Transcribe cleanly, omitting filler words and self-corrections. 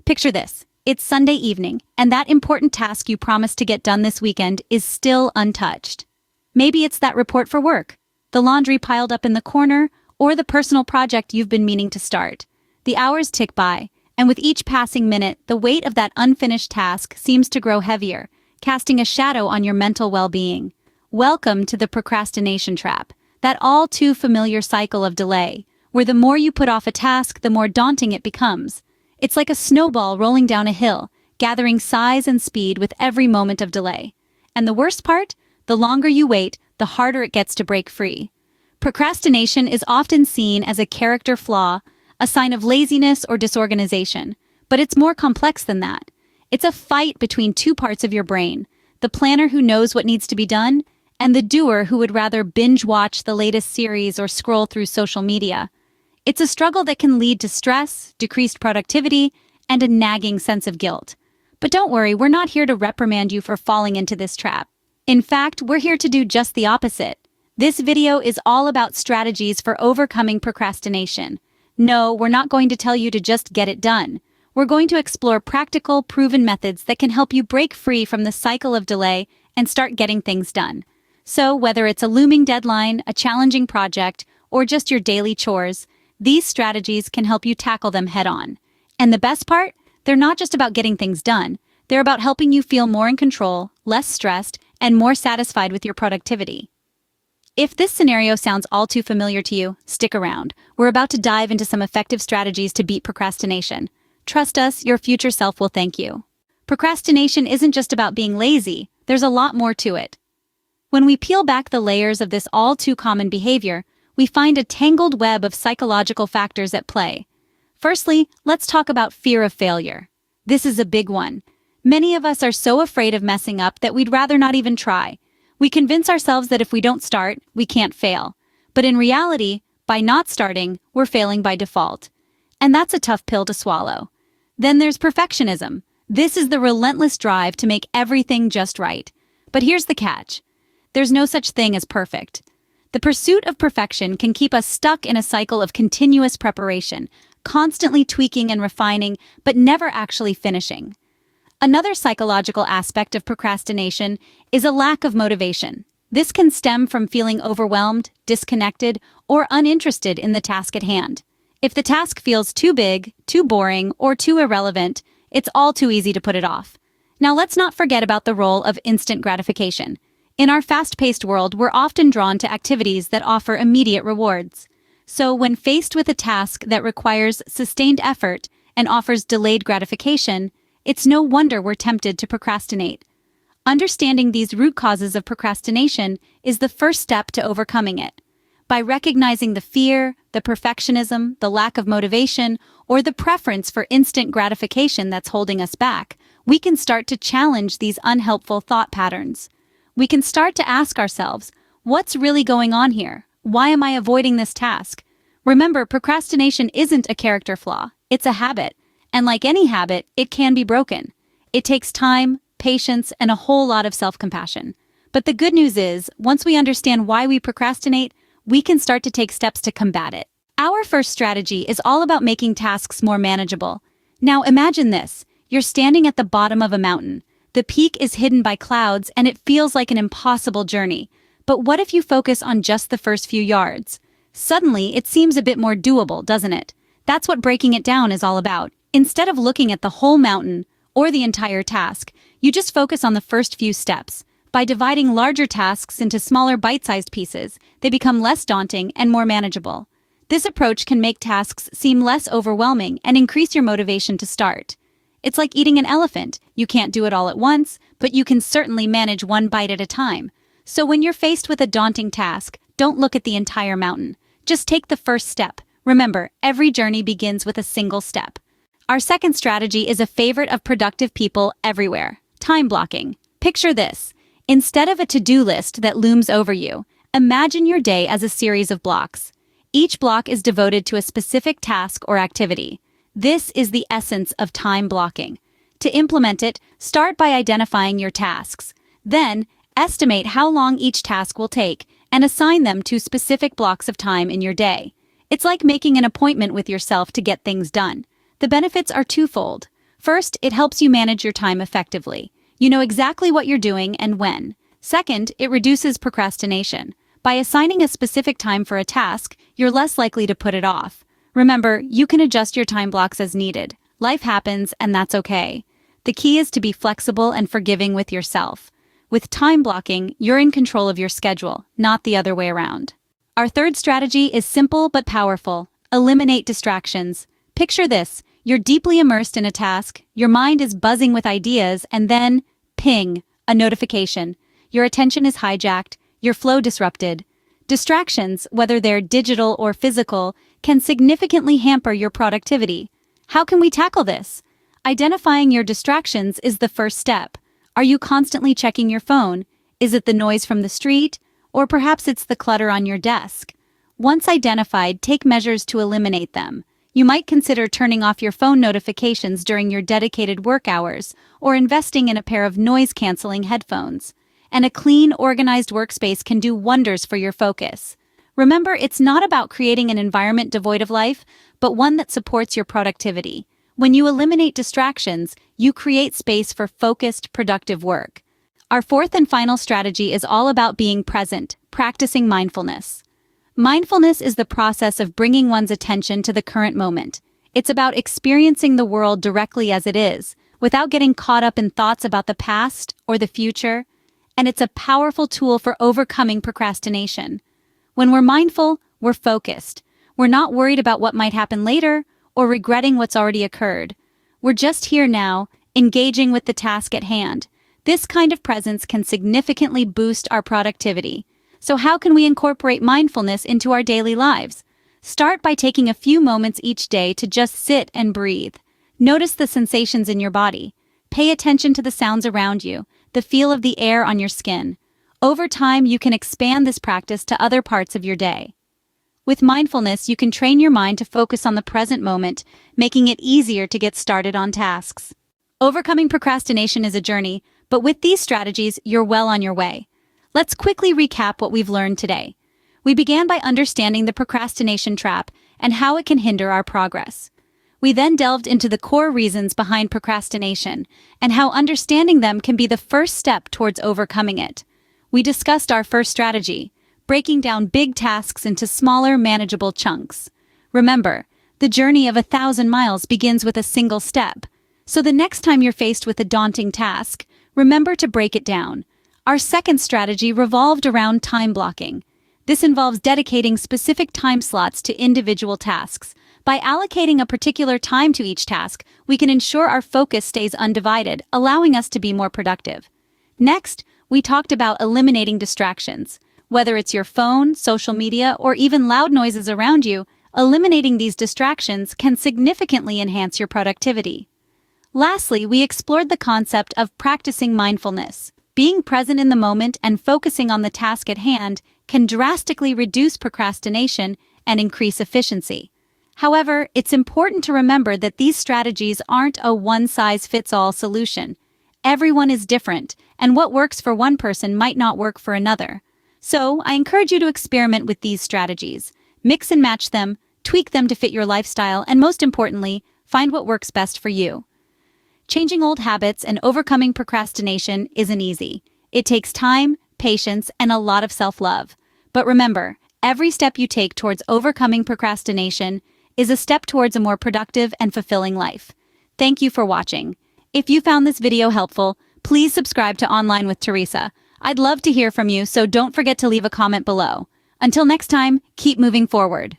Picture this. It's Sunday evening, and that important task you promised to get done this weekend is still untouched. Maybe it's that report for work, the laundry piled up in the corner, or the personal project you've been meaning to start. The hours tick by, and with each passing minute, the weight of that unfinished task seems to grow heavier, casting a shadow on your mental well-being. Welcome to the procrastination trap, that all too familiar cycle of delay, where the more you put off a task, the more daunting it becomes. It's like a snowball rolling down a hill, gathering size and speed with every moment of delay. And the worst part? The longer you wait, the harder it gets to break free. Procrastination is often seen as a character flaw, a sign of laziness or disorganization, but it's more complex than that. It's a fight between two parts of your brain, the planner who knows what needs to be done, and the doer who would rather binge-watch the latest series or scroll through social media. It's a struggle that can lead to stress, decreased productivity, and a nagging sense of guilt. But don't worry, we're not here to reprimand you for falling into this trap. In fact, we're here to do just the opposite. This video is all about strategies for overcoming procrastination. No, we're not going to tell you to just get it done. We're going to explore practical, proven methods that can help you break free from the cycle of delay and start getting things done. So, whether it's a looming deadline, a challenging project, or just your daily chores, these strategies can help you tackle them head-on. And the best part? They're not just about getting things done. They're about helping you feel more in control, less stressed, and more satisfied with your productivity. If this scenario sounds all too familiar to you, stick around. We're about to dive into some effective strategies to beat procrastination. Trust us, your future self will thank you. Procrastination isn't just about being lazy. There's a lot more to it. When we peel back the layers of this all too common behavior, we find a tangled web of psychological factors at play. Firstly, let's talk about fear of failure. This is a big one. Many of us are so afraid of messing up that we'd rather not even try. We convince ourselves that if we don't start, we can't fail. But in reality, by not starting, we're failing by default. And that's a tough pill to swallow. Then there's perfectionism. This is the relentless drive to make everything just right. But here's the catch. There's no such thing as perfect. The pursuit of perfection can keep us stuck in a cycle of continuous preparation, constantly tweaking and refining, but never actually finishing. Another psychological aspect of procrastination is a lack of motivation. This can stem from feeling overwhelmed, disconnected, or uninterested in the task at hand. If the task feels too big, too boring, or too irrelevant, it's all too easy to put it off. Now let's not forget about the role of instant gratification. In our fast-paced world, we're often drawn to activities that offer immediate rewards. So when faced with a task that requires sustained effort and offers delayed gratification, it's no wonder we're tempted to procrastinate. Understanding these root causes of procrastination is the first step to overcoming it. By recognizing the fear, the perfectionism, the lack of motivation, or the preference for instant gratification that's holding us back, we can start to challenge these unhelpful thought patterns. We can start to ask ourselves, what's really going on here? Why am I avoiding this task? Remember, procrastination isn't a character flaw, it's a habit. And like any habit, it can be broken. It takes time, patience, and a whole lot of self-compassion. But the good news is, once we understand why we procrastinate, we can start to take steps to combat it. Our first strategy is all about making tasks more manageable. Now imagine this. You're standing at the bottom of a mountain. The peak is hidden by clouds, and it feels like an impossible journey. But what if you focus on just the first few yards? Suddenly, it seems a bit more doable, doesn't it? That's what breaking it down is all about. Instead of looking at the whole mountain or the entire task, you just focus on the first few steps. By dividing larger tasks into smaller bite-sized pieces, they become less daunting and more manageable. This approach can make tasks seem less overwhelming and increase your motivation to start. It's like eating an elephant. You can't do it all at once, but you can certainly manage one bite at a time. So when you're faced with a daunting task, don't look at the entire mountain. Just take the first step. Remember, every journey begins with a single step. Our second strategy is a favorite of productive people everywhere: time blocking. Picture this. Instead of a to-do list that looms over you, imagine your day as a series of blocks. Each block is devoted to a specific task or activity. This is the essence of time blocking. To implement it, start by identifying your tasks. Then, estimate how long each task will take and assign them to specific blocks of time in your day. It's like making an appointment with yourself to get things done. The benefits are twofold. First, it helps you manage your time effectively. You know exactly what you're doing and when. Second, it reduces procrastination. By assigning a specific time for a task, you're less likely to put it off. Remember, you can adjust your time blocks as needed. Life happens, and that's okay. The key is to be flexible and forgiving with yourself. With time blocking, you're in control of your schedule, not the other way around. Our third strategy is simple but powerful. Eliminate distractions. Picture this. You're deeply immersed in a task, your mind is buzzing with ideas, and then, ping, a notification. Your attention is hijacked, your flow disrupted. Distractions, whether they're digital or physical, can significantly hamper your productivity. How can we tackle this? Identifying your distractions is the first step. Are you constantly checking your phone? Is it the noise from the street? Or perhaps it's the clutter on your desk? Once identified, take measures to eliminate them. You might consider turning off your phone notifications during your dedicated work hours, or investing in a pair of noise-canceling headphones. And a clean, organized workspace can do wonders for your focus. Remember, it's not about creating an environment devoid of life, but one that supports your productivity. When you eliminate distractions, you create space for focused, productive work. Our fourth and final strategy is all about being present, practicing mindfulness. Mindfulness is the process of bringing one's attention to the current moment. It's about experiencing the world directly as it is, without getting caught up in thoughts about the past or the future. And it's a powerful tool for overcoming procrastination. When we're mindful, we're focused. We're not worried about what might happen later or regretting what's already occurred. We're just here now, engaging with the task at hand. This kind of presence can significantly boost our productivity. So how can we incorporate mindfulness into our daily lives? Start by taking a few moments each day to just sit and breathe. Notice the sensations in your body. Pay attention to the sounds around you, the feel of the air on your skin. Over time, you can expand this practice to other parts of your day. With mindfulness, you can train your mind to focus on the present moment, making it easier to get started on tasks. Overcoming procrastination is a journey, but with these strategies, you're well on your way. Let's quickly recap what we've learned today. We began by understanding the procrastination trap and how it can hinder our progress. We then delved into the core reasons behind procrastination and how understanding them can be the first step towards overcoming it. We discussed our first strategy, breaking down big tasks into smaller, manageable chunks. Remember, the journey of 1,000 miles begins with a single step. So the next time you're faced with a daunting task, remember to break it down. Our second strategy revolved around time blocking. This involves dedicating specific time slots to individual tasks. By allocating a particular time to each task, we can ensure our focus stays undivided, allowing us to be more productive. Next, we talked about eliminating distractions. Whether it's your phone, social media, or even loud noises around you, eliminating these distractions can significantly enhance your productivity. Lastly, we explored the concept of practicing mindfulness. Being present in the moment and focusing on the task at hand can drastically reduce procrastination and increase efficiency. However, it's important to remember that these strategies aren't a one-size-fits-all solution. Everyone is different, and what works for one person might not work for another. So, I encourage you to experiment with these strategies. Mix and match them, tweak them to fit your lifestyle, and most importantly, find what works best for you. Changing old habits and overcoming procrastination isn't easy. It takes time, patience, and a lot of self-love. But remember, every step you take towards overcoming procrastination is a step towards a more productive and fulfilling life. Thank you for watching. If you found this video helpful, please subscribe to Online with Teresa. I'd love to hear from you, so don't forget to leave a comment below. Until next time, keep moving forward.